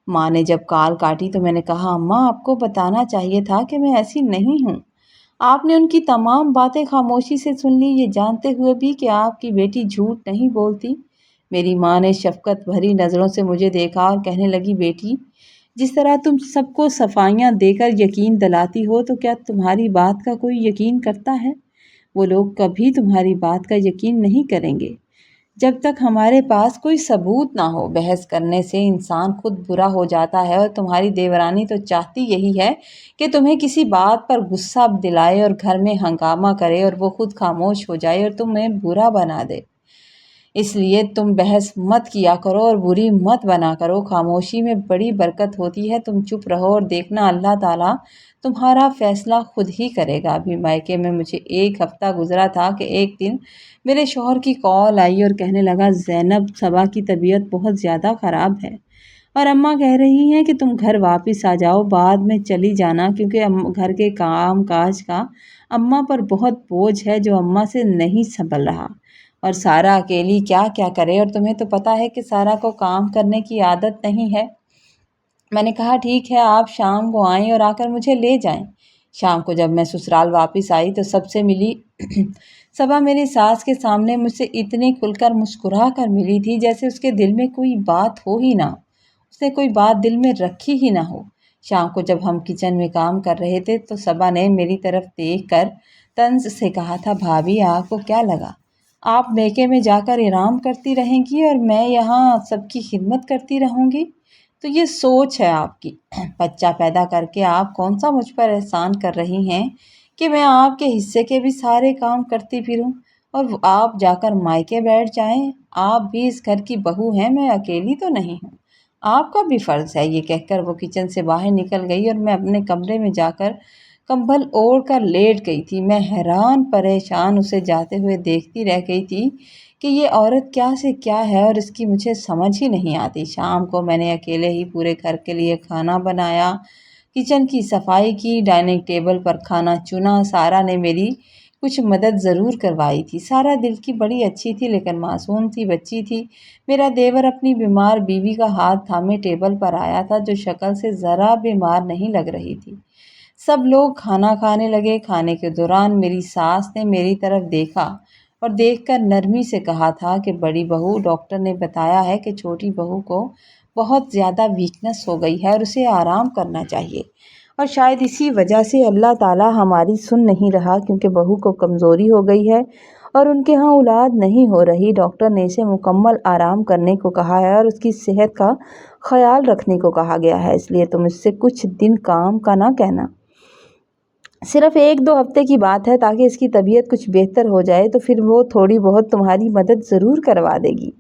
ماں نے جب کال کاٹی تو میں نے کہا، اماں، آپ کو بتانا چاہیے تھا کہ میں ایسی نہیں ہوں۔ آپ نے ان کی تمام باتیں خاموشی سے سن لی، یہ جانتے ہوئے بھی کہ آپ کی بیٹی جھوٹ نہیں بولتی۔ میری ماں نے شفقت بھری نظروں سے مجھے دیکھا اور کہنے لگی، بیٹی، جس طرح تم سب کو صفائیاں دے کر یقین دلاتی ہو، تو کیا تمہاری بات کا کوئی یقین کرتا ہے؟ وہ لوگ کبھی تمہاری بات کا یقین نہیں کریں گے جب تک ہمارے پاس کوئی ثبوت نہ ہو۔ بحث کرنے سے انسان خود برا ہو جاتا ہے، اور تمہاری دیورانی تو چاہتی یہی ہے کہ تمہیں کسی بات پر غصہ دلائے اور گھر میں ہنگامہ کرے، اور وہ خود خاموش ہو جائے اور تمہیں برا بنا دے۔ اس لیے تم بحث مت کیا کرو اور بری مت بنا کرو، خاموشی میں بڑی برکت ہوتی ہے۔ تم چپ رہو اور دیکھنا اللہ تعالیٰ تمہارا فیصلہ خود ہی کرے گا۔ ابھی مائکے میں مجھے 1 ہفتہ گزرا تھا کہ ایک دن میرے شوہر کی کال آئی اور کہنے لگا، زینب، صبا کی طبیعت بہت زیادہ خراب ہے اور اماں کہہ رہی ہیں کہ تم گھر واپس آ جاؤ، بعد میں چلی جانا، کیونکہ گھر کے کام کاج کا اماں پر بہت بوجھ ہے جو اماں سے نہیں سنبھل رہا، اور سارا اکیلی کیا کیا کرے، اور تمہیں تو پتہ ہے کہ سارا کو کام کرنے کی عادت نہیں ہے۔ میں نے کہا، ٹھیک ہے، آپ شام کو آئیں اور آ کر مجھے لے جائیں۔ شام کو جب میں سسرال واپس آئی تو سب سے ملی۔ صبا میری ساس کے سامنے مجھ سے اتنی کھل کر مسکرا کر ملی تھی جیسے اس کے دل میں کوئی بات ہو ہی نہ ہو، اس نے کوئی بات دل میں رکھی ہی نہ ہو۔ شام کو جب ہم کچن میں کام کر رہے تھے تو صبا نے میری طرف دیکھ کر طنز سے کہا تھا، بھابھی، آپ کو کیا لگا آپ میکے میں جا کر آرام کرتی رہیں گی اور میں یہاں سب کی خدمت کرتی رہوں گی؟ تو یہ سوچ ہے آپ کی۔ بچہ پیدا کر کے آپ کون سا مجھ پر احسان کر رہی ہیں کہ میں آپ کے حصے کے بھی سارے کام کرتی پھروں اور آپ جا کر مائکے بیٹھ جائیں؟ آپ بھی اس گھر کی بہو ہیں، میں اکیلی تو نہیں ہوں، آپ کا بھی فرض ہے۔ یہ کہہ کر وہ کچن سے باہر نکل گئی اور میں اپنے کمرے میں جا کر کمبل اوڑھ کر لیٹ گئی تھی۔ میں حیران پریشان اسے جاتے ہوئے دیکھتی رہ گئی تھی کہ یہ عورت کیا سے کیا ہے اور اس کی مجھے سمجھ ہی نہیں آتی۔ شام کو میں نے اکیلے ہی پورے گھر کے لیے کھانا بنایا، کچن کی صفائی کی، ڈائننگ ٹیبل پر کھانا چنا۔ سارا نے میری کچھ مدد ضرور کروائی تھی۔ سارا دل کی بڑی اچھی تھی لیکن معصوم تھی، بچی تھی۔ میرا دیور اپنی بیمار بیوی کا ہاتھ تھامے ٹیبل پر آیا تھا، جو شکل سے ذرا بیمار نہیں لگ رہی تھی۔ سب لوگ کھانا کھانے لگے۔ کھانے کے دوران میری ساس نے میری طرف دیکھا اور دیکھ کر نرمی سے کہا تھا کہ بڑی بہو، ڈاکٹر نے بتایا ہے کہ چھوٹی بہو کو بہت زیادہ ویکنس ہو گئی ہے اور اسے آرام کرنا چاہیے، اور شاید اسی وجہ سے اللہ تعالیٰ ہماری سن نہیں رہا، کیونکہ بہو کو کمزوری ہو گئی ہے اور ان کے ہاں اولاد نہیں ہو رہی۔ ڈاکٹر نے اسے مکمل آرام کرنے کو کہا ہے اور اس کی صحت کا خیال رکھنے کو کہا گیا ہے، اس لیے تم اس سے کچھ دن کام کا نہ کہنا، صرف 1-2 ہفتے کی بات ہے، تاکہ اس کی طبیعت کچھ بہتر ہو جائے تو پھر وہ تھوڑی بہت تمہاری مدد ضرور کروا دے گی۔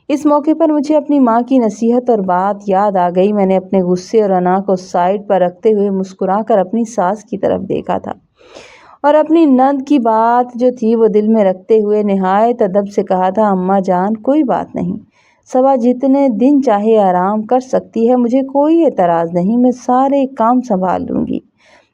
اس موقع پر مجھے اپنی ماں کی نصیحت اور بات یاد آ گئی۔ میں نے اپنے غصے اور انا کو سائڈ پر رکھتے ہوئے مسکرا کر اپنی ساس کی طرف دیکھا تھا اور اپنی نند کی بات جو تھی وہ دل میں رکھتے ہوئے نہایت ادب سے کہا تھا، اماں جان، کوئی بات نہیں، صبا جتنے دن چاہے آرام کر سکتی ہے، مجھے کوئی اعتراض نہیں، میں سارے کام سنبھال لوں گی۔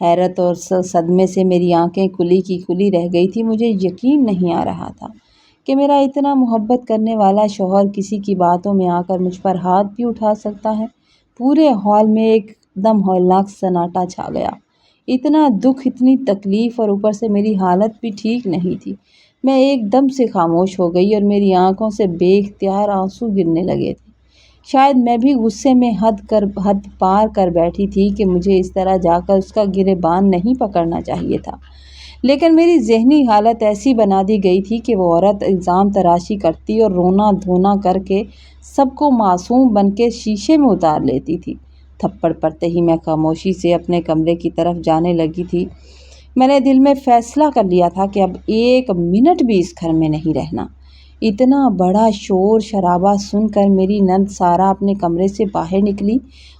حیرت اور صدمے سے میری آنکھیں کھلی کی کھلی رہ گئی تھی۔ مجھے یقین نہیں آ رہا تھا کہ میرا اتنا محبت کرنے والا شوہر کسی کی باتوں میں آ کر مجھ پر ہاتھ بھی اٹھا سکتا ہے۔ پورے ہال میں ایک دم ہولناک سناٹا چھا گیا۔ اتنا دکھ، اتنی تکلیف، اور اوپر سے میری حالت بھی ٹھیک نہیں تھی۔ میں ایک دم سے خاموش ہو گئی اور میری آنکھوں سے بے اختیار آنسو گرنے لگے تھے۔ شاید میں بھی غصے میں حد پار کر بیٹھی تھی کہ مجھے اس طرح جا کر اس کا گریبان نہیں پکڑنا چاہیے تھا، لیکن میری ذہنی حالت ایسی بنا دی گئی تھی کہ وہ عورت الزام تراشی کرتی اور رونا دھونا کر کے سب کو معصوم بن کے شیشے میں اتار لیتی تھی۔ تھپڑ پڑتے ہی میں خاموشی سے اپنے کمرے کی طرف جانے لگی تھی۔ میں نے دل میں فیصلہ کر لیا تھا کہ اب ایک منٹ بھی اس گھر میں نہیں رہنا۔ اتنا بڑا شور شرابہ سن کر میری نند سارا اپنے کمرے سے باہر نکلی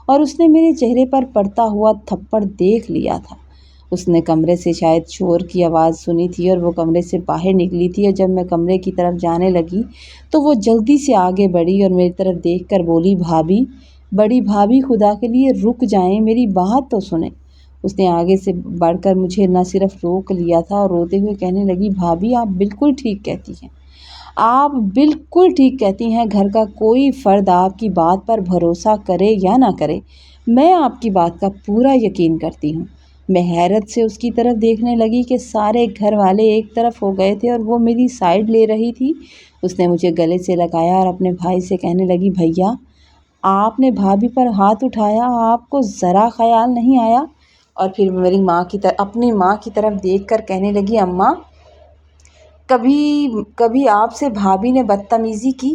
اور اس نے میرے چہرے پر پڑتا ہوا تھپڑ دیکھ لیا تھا۔ اس نے کمرے سے شاید شور کی آواز سنی تھی اور وہ کمرے سے باہر نکلی تھی، اور جب میں کمرے کی طرف جانے لگی تو وہ جلدی سے آگے بڑھی اور میری طرف دیکھ کر بولی، بھابھی، بڑی بھابھی، خدا کے لیے رک جائیں، میری بات تو سنیں۔ اس نے آگے سے بڑھ کر مجھے نہ صرف روک لیا تھا اور روتے ہوئے کہنے لگی، بھابھی آپ بالکل ٹھیک کہتی ہیں، آپ بالکل ٹھیک کہتی ہیں۔ گھر کا کوئی فرد آپ کی بات پر بھروسہ کرے یا نہ کرے، میں آپ کی بات کا پورا یقین کرتی ہوں۔ میں حیرت سے اس کی طرف دیکھنے لگی کہ سارے گھر والے ایک طرف ہو گئے تھے اور وہ میری سائیڈ لے رہی تھی۔ اس نے مجھے گلے سے لگایا اور اپنے بھائی سے کہنے لگی، بھیا، آپ نے بھابھی پر ہاتھ اٹھایا، آپ کو ذرا خیال نہیں آیا؟ اور پھر میری اپنی ماں کی طرف دیکھ کر کہنے لگی، اماں، کبھی آپ سے بھابھی نے بدتمیزی کی،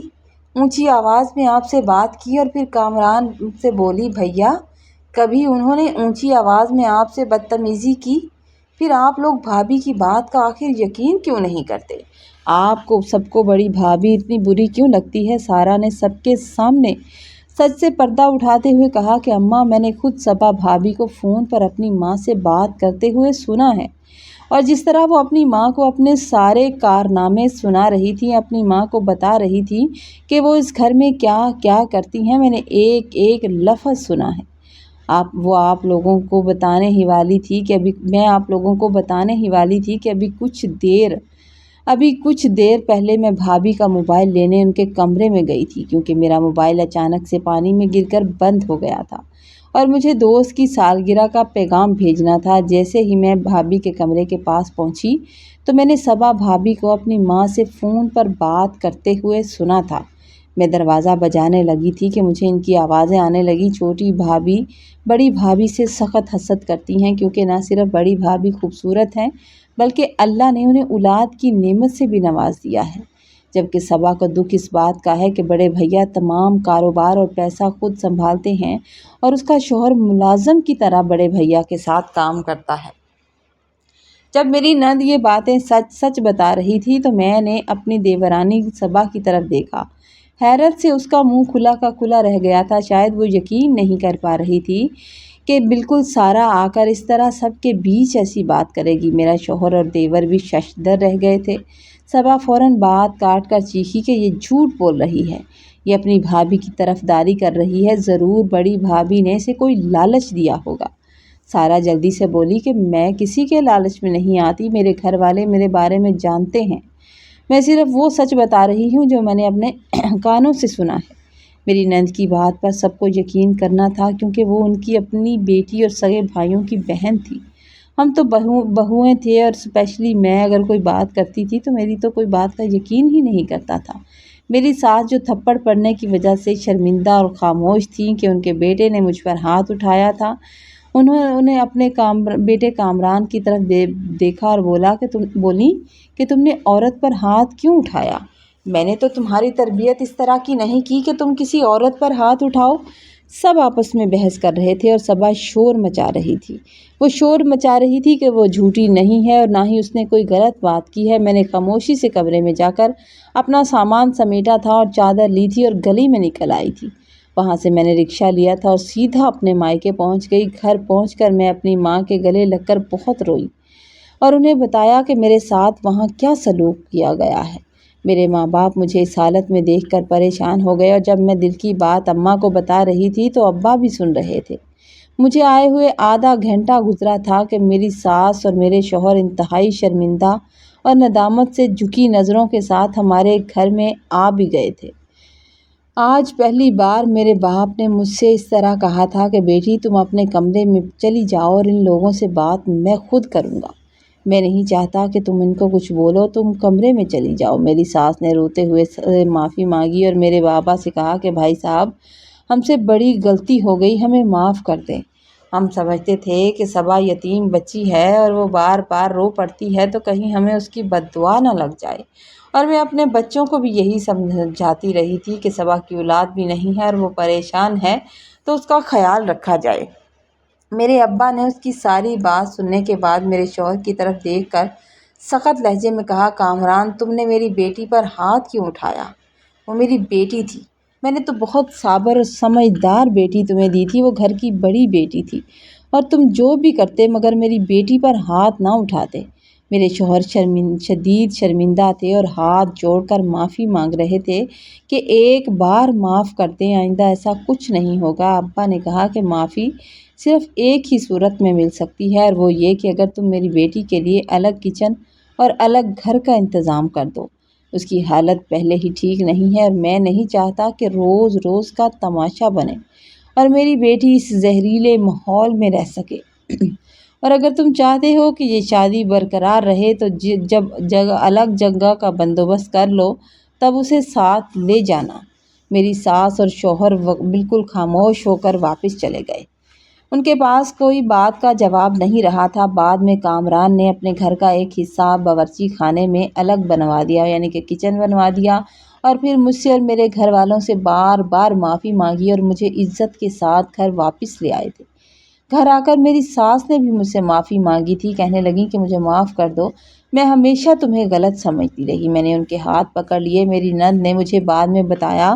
اونچی آواز میں آپ سے بات کی، اور پھر کامران سے بولی، بھیا، کبھی انہوں نے اونچی آواز میں آپ سے بدتمیزی کی؟ پھر آپ لوگ بھابھی کی بات کا آخر یقین کیوں نہیں کرتے؟ آپ کو سب کو بڑی بھابھی اتنی بری کیوں لگتی ہے؟ سارا نے سب کے سامنے سچ سے پردہ اٹھاتے ہوئے کہا کہ اماں، میں نے خود صبا بھابھی کو فون پر اپنی ماں سے بات کرتے ہوئے سنا ہے، اور جس طرح وہ اپنی ماں کو اپنے سارے کارنامے سنا رہی تھی، اپنی ماں کو بتا رہی تھی کہ وہ اس گھر میں کیا کیا کرتی ہیں، میں نے ایک ایک لفظ سنا ہے۔ میں آپ لوگوں کو بتانے ہی والی تھی کہ ابھی کچھ دیر پہلے میں بھابھی کا موبائل لینے ان کے کمرے میں گئی تھی، کیونکہ میرا موبائل اچانک سے پانی میں گر کر بند ہو گیا تھا اور مجھے دوست کی سالگرہ کا پیغام بھیجنا تھا۔ جیسے ہی میں بھابھی کے کمرے کے پاس پہنچی تو میں نے صبا بھابھی کو اپنی ماں سے فون پر بات کرتے ہوئے سنا تھا۔ میں دروازہ بجانے لگی تھی کہ مجھے ان کی آوازیں آنے لگی، چھوٹی بھابھی بڑی بھابھی سے سخت حسد کرتی ہیں، کیونکہ نہ صرف بڑی بھابھی خوبصورت ہیں بلکہ اللہ نے انہیں اولاد کی نعمت سے بھی نواز دیا ہے، جبکہ صبا کا دکھ اس بات کا ہے کہ بڑے بھیا تمام کاروبار اور پیسہ خود سنبھالتے ہیں اور اس کا شوہر ملازم کی طرح بڑے بھیا کے ساتھ کام کرتا ہے۔ جب میری نند یہ باتیں سچ بتا رہی تھی تو میں نے اپنی دیورانی صبا کی طرف دیکھا۔ حیرت سے اس کا منہ کھلا کا کھلا رہ گیا تھا۔ شاید وہ یقین نہیں کر پا رہی تھی کہ بالکل سارا آ کر اس طرح سب کے بیچ ایسی بات کرے گی۔ میرا شوہر اور دیور بھی ششدر رہ گئے تھے۔ صبا فوراً بات کاٹ کر چیخی کہ یہ جھوٹ بول رہی ہے، یہ اپنی بھابھی کی طرفداری کر رہی ہے، ضرور بڑی بھابھی نے اسے کوئی لالچ دیا ہوگا۔ سارا جلدی سے بولی کہ میں کسی کے لالچ میں نہیں آتی، میرے گھر والے میرے بارے میں جانتے ہیں، میں صرف وہ سچ بتا رہی ہوں جو میں نے اپنے کانوں سے سنا ہے۔ میری نند کی بات پر سب کو یقین کرنا تھا، کیونکہ وہ ان کی اپنی بیٹی اور سگے بھائیوں کی بہن تھی۔ ہم تو بہویں تھے، اور اسپیشلی میں اگر کوئی بات کرتی تھی تو میری تو کوئی بات کا یقین ہی نہیں کرتا تھا۔ میری ساس جو تھپڑ پڑنے کی وجہ سے شرمندہ اور خاموش تھیں کہ ان کے بیٹے نے مجھ پر ہاتھ اٹھایا تھا، انہوں نے اپنے بیٹے کامران کی طرف دیکھا اور بولی کہ تم نے عورت پر ہاتھ کیوں اٹھایا؟ میں نے تو تمہاری تربیت اس طرح کی نہیں کی کہ تم کسی عورت پر ہاتھ اٹھاؤ۔ سب آپس میں بحث کر رہے تھے اور صبا شور مچا رہی تھی۔ وہ شور مچا رہی تھی کہ وہ جھوٹی نہیں ہے اور نہ ہی اس نے کوئی غلط بات کی ہے۔ میں نے خاموشی سے کمرے میں جا کر اپنا سامان سمیٹا تھا اور چادر لی تھی اور گلی میں نکل آئی تھی۔ وہاں سے میں نے رکشہ لیا تھا اور سیدھا اپنے مائکے پہنچ گئی۔ گھر پہنچ کر میں اپنی ماں کے گلے لگ کر بہت روئی اور انہیں بتایا کہ میرے ساتھ وہاں کیا سلوک کیا گیا ہے۔ میرے ماں باپ مجھے اس حالت میں دیکھ کر پریشان ہو گئے، اور جب میں دل کی بات اماں کو بتا رہی تھی تو ابا بھی سن رہے تھے۔ مجھے آئے ہوئے آدھا گھنٹہ گزرا تھا کہ میری ساس اور میرے شوہر انتہائی شرمندہ اور ندامت سے جھکی نظروں کے ساتھ ہمارے گھر میں آ بھی گئے تھے۔ آج پہلی بار میرے باپ نے مجھ سے اس طرح کہا تھا کہ بیٹی تم اپنے کمرے میں چلی جاؤ اور ان لوگوں سے بات میں خود کروں گا، میں نہیں چاہتا کہ تم ان کو کچھ بولو، تم کمرے میں چلی جاؤ۔ میری ساس نے روتے ہوئے معافی مانگی اور میرے بابا سے کہا کہ بھائی صاحب ہم سے بڑی غلطی ہو گئی، ہمیں معاف کر دیں۔ ہم سمجھتے تھے کہ صبا یتیم بچی ہے اور وہ بار بار رو پڑتی ہے تو کہیں ہمیں اس کی بد دعا نہ لگ جائے، اور میں اپنے بچوں کو بھی یہی سمجھاتی رہی تھی کہ صبا کی اولاد بھی نہیں ہے اور وہ پریشان ہے تو اس کا خیال رکھا جائے۔ میرے ابا نے اس کی ساری بات سننے کے بعد میرے شوہر کی طرف دیکھ کر سخت لہجے میں کہا، کامران تم نے میری بیٹی پر ہاتھ کیوں اٹھایا؟ وہ میری بیٹی تھی، میں نے تو بہت صابر اور سمجھدار بیٹی تمہیں دی تھی، وہ گھر کی بڑی بیٹی تھی، اور تم جو بھی کرتے مگر میری بیٹی پر ہاتھ نہ اٹھاتے۔ میرے شوہر شدید شرمندہ تھے اور ہاتھ جوڑ کر معافی مانگ رہے تھے کہ ایک بار معاف کر دیں، آئندہ ایسا کچھ نہیں ہوگا۔ ابا نے کہا کہ معافی صرف ایک ہی صورت میں مل سکتی ہے، اور وہ یہ کہ اگر تم میری بیٹی کے لیے الگ کچن اور الگ گھر کا انتظام کر دو۔ اس کی حالت پہلے ہی ٹھیک نہیں ہے اور میں نہیں چاہتا کہ روز روز کا تماشا بنے اور میری بیٹی اس زہریلے ماحول میں رہ سکے۔ اور اگر تم چاہتے ہو کہ یہ شادی برقرار رہے تو جب الگ جگہ کا بندوبست کر لو تب اسے ساتھ لے جانا۔ میری ساس اور شوہر بالکل خاموش ہو کر واپس چلے گئے، ان کے پاس کوئی بات کا جواب نہیں رہا تھا۔ بعد میں کامران نے اپنے گھر کا ایک حصہ باورچی خانے میں الگ بنوا دیا، یعنی کہ کچن بنوا دیا، اور پھر مجھ سے اور میرے گھر والوں سے بار بار معافی مانگی اور مجھے عزت کے ساتھ گھر واپس لے آئے تھے۔ گھر آ کر میری ساس نے بھی مجھ سے معافی مانگی تھی، کہنے لگی کہ مجھے معاف کر دو، میں ہمیشہ تمہیں غلط سمجھتی رہی۔ میں نے ان کے ہاتھ پکڑ لیے۔ میری نند نے مجھے بعد میں بتایا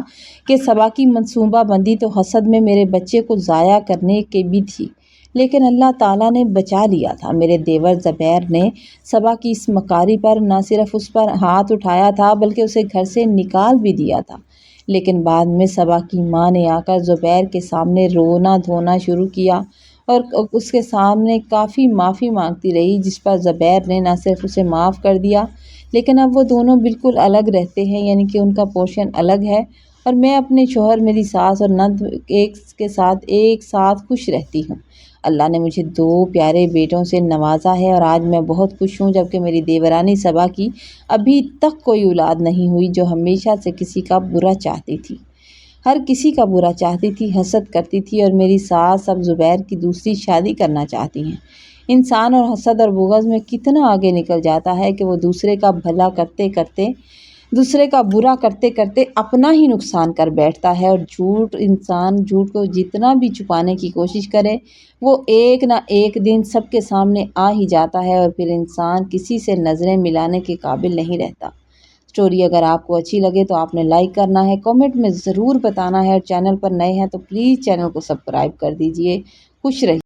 کہ صبا کی منصوبہ بندی تو حسد میں میرے بچے کو ضائع کرنے کی بھی تھی، لیکن اللہ تعالیٰ نے بچا لیا تھا۔ میرے دیور زبیر نے صبا کی اس مکاری پر نہ صرف اس پر ہاتھ اٹھایا تھا بلکہ اسے گھر سے نکال بھی دیا تھا، لیکن بعد میں صبا کی ماں نے آ کر زبیر کے سامنے رونا دھونا شروع کیا اور اس کے سامنے کافی معافی مانگتی رہی، جس پر زبیر نے نہ صرف اسے معاف کر دیا لیکن اب وہ دونوں بالکل الگ رہتے ہیں، یعنی کہ ان کا پورشن الگ ہے، اور میں اپنے شوہر، میری ساس اور نند ایک ساتھ خوش رہتی ہوں۔ اللہ نے مجھے 2 پیارے بیٹوں سے نوازا ہے اور آج میں بہت خوش ہوں، جبکہ میری دیورانی صبا کی ابھی تک کوئی اولاد نہیں ہوئی، جو ہمیشہ سے کسی کا برا چاہتی تھی، ہر کسی کا برا چاہتی تھی، حسد کرتی تھی، اور میری ساس اب زبیر کی دوسری شادی کرنا چاہتی ہیں۔ انسان اور حسد اور بغض میں کتنا آگے نکل جاتا ہے کہ وہ دوسرے کا برا کرتے کرتے اپنا ہی نقصان کر بیٹھتا ہے، اور انسان جھوٹ کو جتنا بھی چھپانے کی کوشش کرے وہ ایک نہ ایک دن سب کے سامنے آ ہی جاتا ہے، اور پھر انسان کسی سے نظریں ملانے کے قابل نہیں رہتا۔ اسٹوری اگر آپ کو اچھی لگے تو آپ نے لائک کرنا ہے، کامنٹ میں ضرور بتانا ہے، اور چینل پر نئے ہیں تو پلیز چینل کو سبسکرائب کر دیجئے۔ خوش رہیے۔